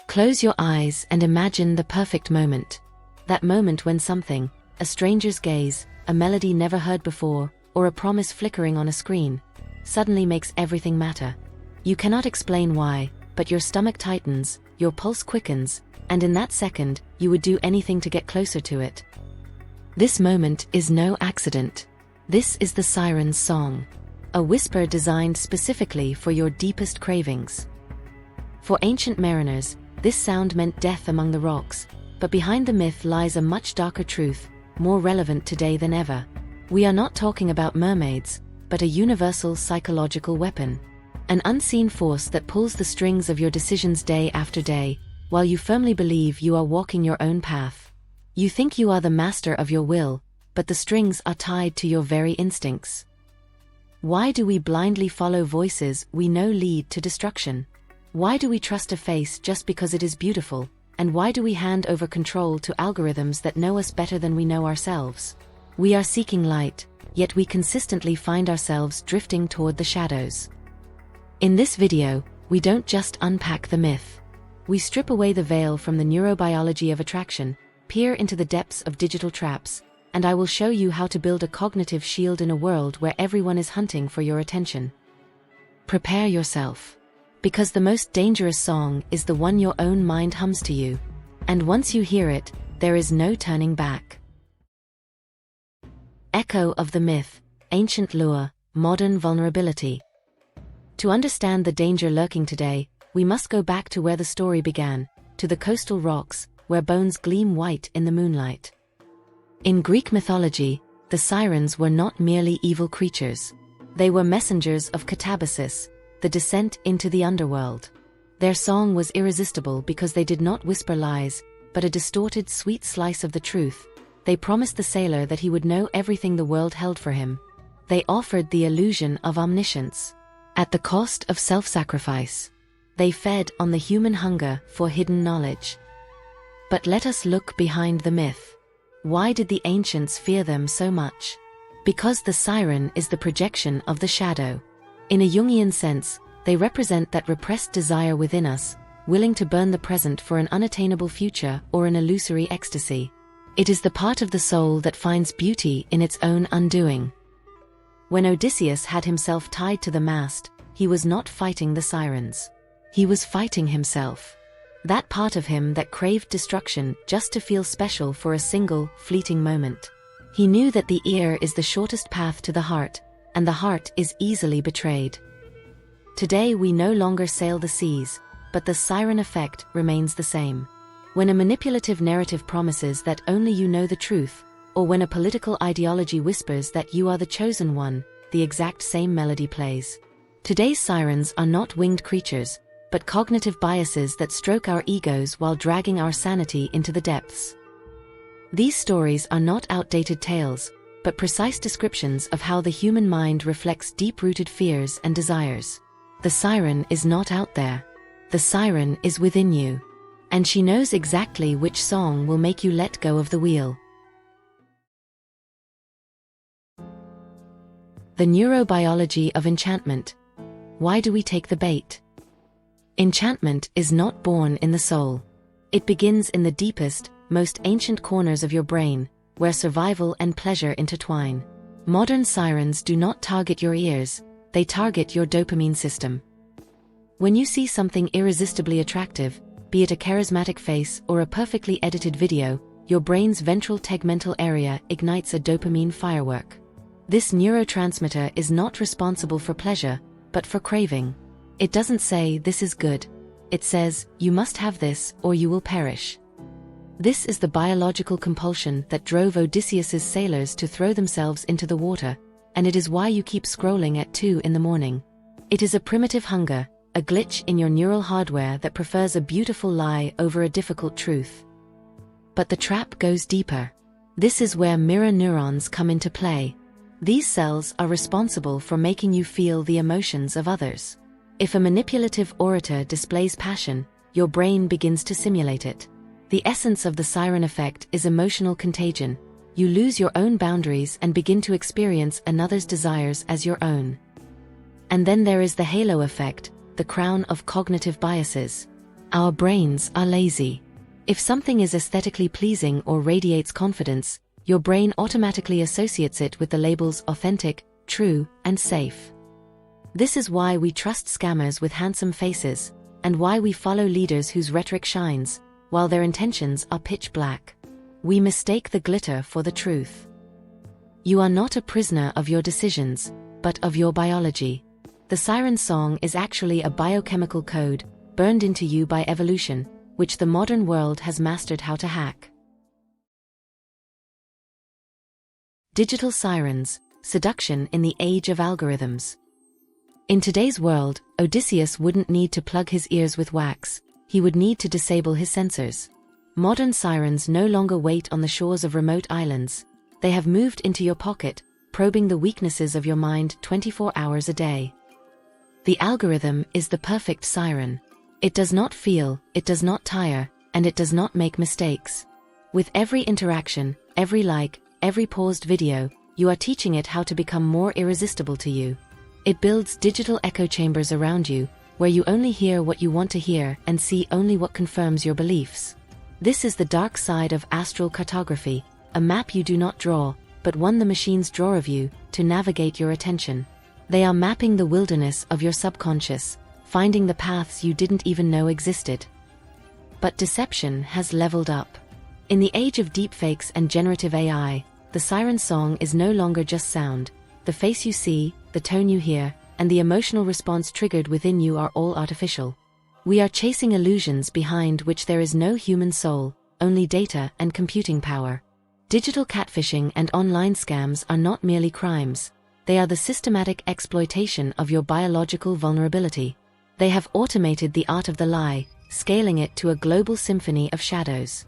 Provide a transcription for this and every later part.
Close your eyes and imagine the perfect moment. That moment when something, a stranger's gaze, a melody never heard before, or a promise flickering on a screen, suddenly makes everything matter. You cannot explain why, but your stomach tightens, your pulse quickens, and in that second, you would do anything to get closer to it. This moment is no accident. This is the siren's song. A whisper designed specifically for your deepest cravings. For ancient mariners, this sound meant death among the rocks, but behind the myth lies a much darker truth, more relevant today than ever. We are not talking about mermaids, but a universal psychological weapon. An unseen force that pulls the strings of your decisions day after day, while you firmly believe you are walking your own path. You think you are the master of your will, but the strings are tied to your very instincts. Why do we blindly follow voices we know lead to destruction? Why do we trust a face just because it is beautiful, and why do we hand over control to algorithms that know us better than we know ourselves? We are seeking light, yet we consistently find ourselves drifting toward the shadows. In this video, we don't just unpack the myth. We strip away the veil from the neurobiology of attraction, peer into the depths of digital traps, and I will show you how to build a cognitive shield in a world where everyone is hunting for your attention. Prepare yourself. Because the most dangerous song is the one your own mind hums to you. And once you hear it, there is no turning back. Echo of the myth, ancient lure, modern vulnerability. To understand the danger lurking today, we must go back to where the story began, to the coastal rocks, where bones gleam white in the moonlight. In Greek mythology, the sirens were not merely evil creatures. They were messengers of katabasis, the descent into the underworld. Their song was irresistible because they did not whisper lies, but a distorted sweet slice of the truth. They promised the sailor that he would know everything the world held for him. They offered the illusion of omniscience. At the cost of self-sacrifice. They fed on the human hunger for hidden knowledge. But let us look behind the myth. Why did the ancients fear them so much? Because the siren is the projection of the shadow. In a Jungian sense, they represent that repressed desire within us, willing to burn the present for an unattainable future or an illusory ecstasy. It is the part of the soul that finds beauty in its own undoing. When Odysseus had himself tied to the mast, he was not fighting the sirens. He was fighting himself. That part of him that craved destruction just to feel special for a single, fleeting moment. He knew that the ear is the shortest path to the heart, and the heart is easily betrayed. Today we no longer sail the seas, but the siren effect remains the same. When a manipulative narrative promises that only you know the truth, or when a political ideology whispers that you are the chosen one, the exact same melody plays. Today's sirens are not winged creatures, but cognitive biases that stroke our egos while dragging our sanity into the depths. These stories are not outdated tales, but precise descriptions of how the human mind reflects deep-rooted fears and desires. The siren is not out there. The siren is within you. And she knows exactly which song will make you let go of the wheel. The neurobiology of enchantment. Why do we take the bait? Enchantment is not born in the soul. It begins in the deepest, most ancient corners of your brain, where survival and pleasure intertwine. Modern sirens do not target your ears, they target your dopamine system. When you see something irresistibly attractive, be it a charismatic face or a perfectly edited video, your brain's ventral tegmental area ignites a dopamine firework. This neurotransmitter is not responsible for pleasure, but for craving. It doesn't say, "This is good." It says, "You must have this, or you will perish." This is the biological compulsion that drove Odysseus's sailors to throw themselves into the water, and it is why you keep scrolling at 2 in the morning. It is a primitive hunger, a glitch in your neural hardware that prefers a beautiful lie over a difficult truth. But the trap goes deeper. This is where mirror neurons come into play. These cells are responsible for making you feel the emotions of others. If a manipulative orator displays passion, your brain begins to simulate it. The essence of the siren effect is emotional contagion. You lose your own boundaries and begin to experience another's desires as your own. And then there is the halo effect, the crown of cognitive biases. Our brains are lazy. If something is aesthetically pleasing or radiates confidence, your brain automatically associates it with the labels authentic, true, and safe. This is why we trust scammers with handsome faces, and why we follow leaders whose rhetoric shines, while their intentions are pitch black. We mistake the glitter for the truth. You are not a prisoner of your decisions, but of your biology. The siren song is actually a biochemical code, burned into you by evolution, which the modern world has mastered how to hack. Digital sirens, seduction in the age of algorithms. In today's world, Odysseus wouldn't need to plug his ears with wax, he would need to disable his sensors. Modern sirens no longer wait on the shores of remote islands. They have moved into your pocket, probing the weaknesses of your mind 24 hours a day. The algorithm is the perfect siren. It does not feel, it does not tire, and it does not make mistakes. With every interaction, every like, every paused video, you are teaching it how to become more irresistible to you. It builds digital echo chambers around you, where you only hear what you want to hear and see only what confirms your beliefs. This is the dark side of astral cartography, a map you do not draw, but one the machines draw of you, to navigate your attention. They are mapping the wilderness of your subconscious, finding the paths you didn't even know existed. But deception has leveled up. In the age of deepfakes and generative AI, the siren song is no longer just sound. The face you see, the tone you hear, and the emotional response triggered within you are all artificial. We are chasing illusions behind which there is no human soul, only data and computing power. Digital catfishing and online scams are not merely crimes. They are the systematic exploitation of your biological vulnerability. They have automated the art of the lie, scaling it to a global symphony of shadows.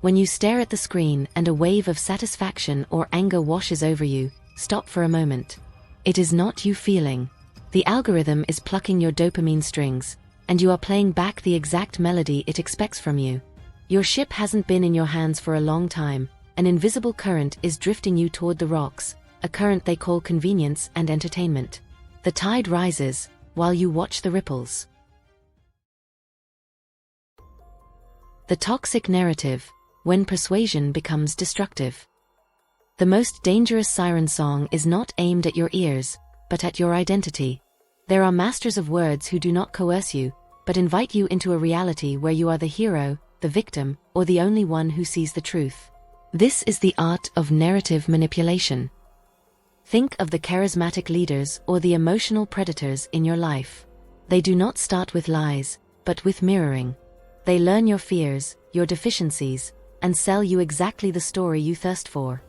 When you stare at the screen and a wave of satisfaction or anger washes over you, stop for a moment. It is not you feeling. The algorithm is plucking your dopamine strings, and you are playing back the exact melody it expects from you. Your ship hasn't been in your hands for a long time. An invisible current is drifting you toward the rocks, a current they call convenience and entertainment. The tide rises, while you watch the ripples. The toxic narrative, when persuasion becomes destructive. The most dangerous siren song is not aimed at your ears, but at your identity. There are masters of words who do not coerce you, but invite you into a reality where you are the hero, the victim, or the only one who sees the truth. This is the art of narrative manipulation. Think of the charismatic leaders or the emotional predators in your life. They do not start with lies, but with mirroring. They learn your fears, your deficiencies, and sell you exactly the story you thirst for.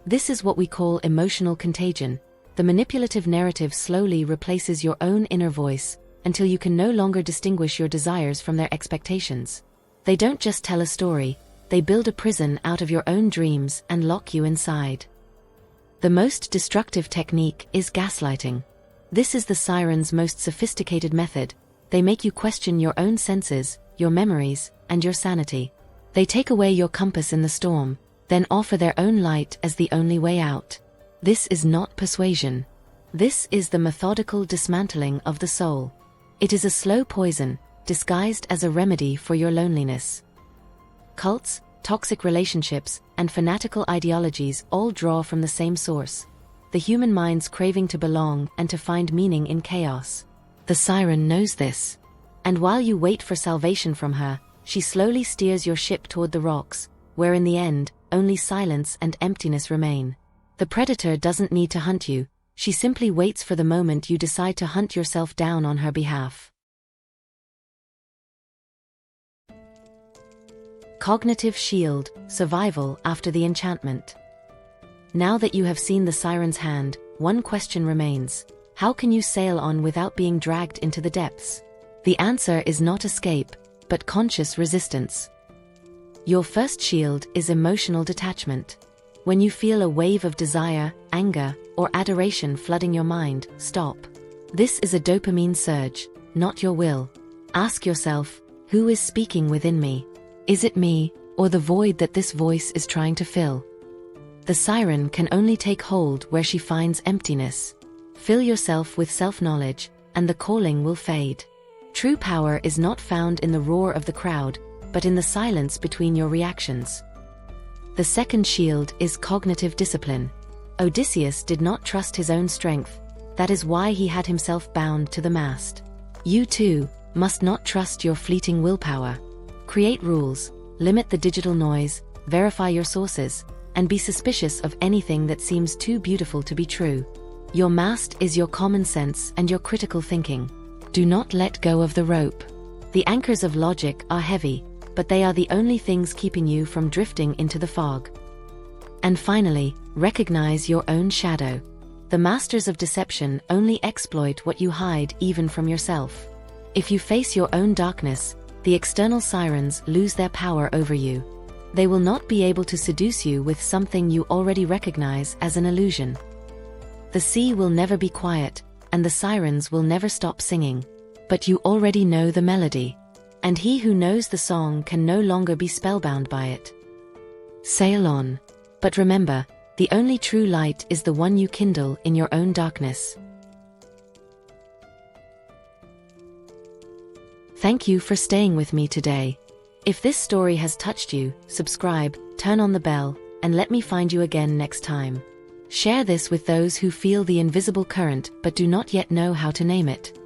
This is what we call emotional contagion. The manipulative narrative slowly replaces your own inner voice, until you can no longer distinguish your desires from their expectations. They don't just tell a story, they build a prison out of your own dreams and lock you inside. The most destructive technique is gaslighting. This is the siren's most sophisticated method. They make you question your own senses, your memories, and your sanity. They take away your compass in the storm, then offer their own light as the only way out. This is not persuasion. This is the methodical dismantling of the soul. It is a slow poison, disguised as a remedy for your loneliness. Cults, toxic relationships, and fanatical ideologies all draw from the same source: the human mind's craving to belong and to find meaning in chaos. The siren knows this. And while you wait for salvation from her, she slowly steers your ship toward the rocks, where in the end, only silence and emptiness remain. The predator doesn't need to hunt you, she simply waits for the moment you decide to hunt yourself down on her behalf. Cognitive shield, survival after the enchantment. Now that you have seen the siren's hand, one question remains: how can you sail on without being dragged into the depths? The answer is not escape, but conscious resistance. Your first shield is emotional detachment. When you feel a wave of desire, anger, or adoration flooding your mind, stop. This is a dopamine surge, not your will. Ask yourself, who is speaking within me? Is it me, or the void that this voice is trying to fill? The siren can only take hold where she finds emptiness. Fill yourself with self-knowledge, and the calling will fade. True power is not found in the roar of the crowd, but in the silence between your reactions. The second shield is cognitive discipline. Odysseus did not trust his own strength. That is why he had himself bound to the mast. You too must not trust your fleeting willpower. Create rules, limit the digital noise, verify your sources, and be suspicious of anything that seems too beautiful to be true. Your mast is your common sense and your critical thinking. Do not let go of the rope. The anchors of logic are heavy, but they are the only things keeping you from drifting into the fog. And finally, recognize your own shadow. The masters of deception only exploit what you hide even from yourself. If you face your own darkness, the external sirens lose their power over you. They will not be able to seduce you with something you already recognize as an illusion. The sea will never be quiet, and the sirens will never stop singing. But you already know the melody. And he who knows the song can no longer be spellbound by it. Sail on. But remember, the only true light is the one you kindle in your own darkness. Thank you for staying with me today. If this story has touched you, subscribe, turn on the bell, and let me find you again next time. Share this with those who feel the invisible current but do not yet know how to name it.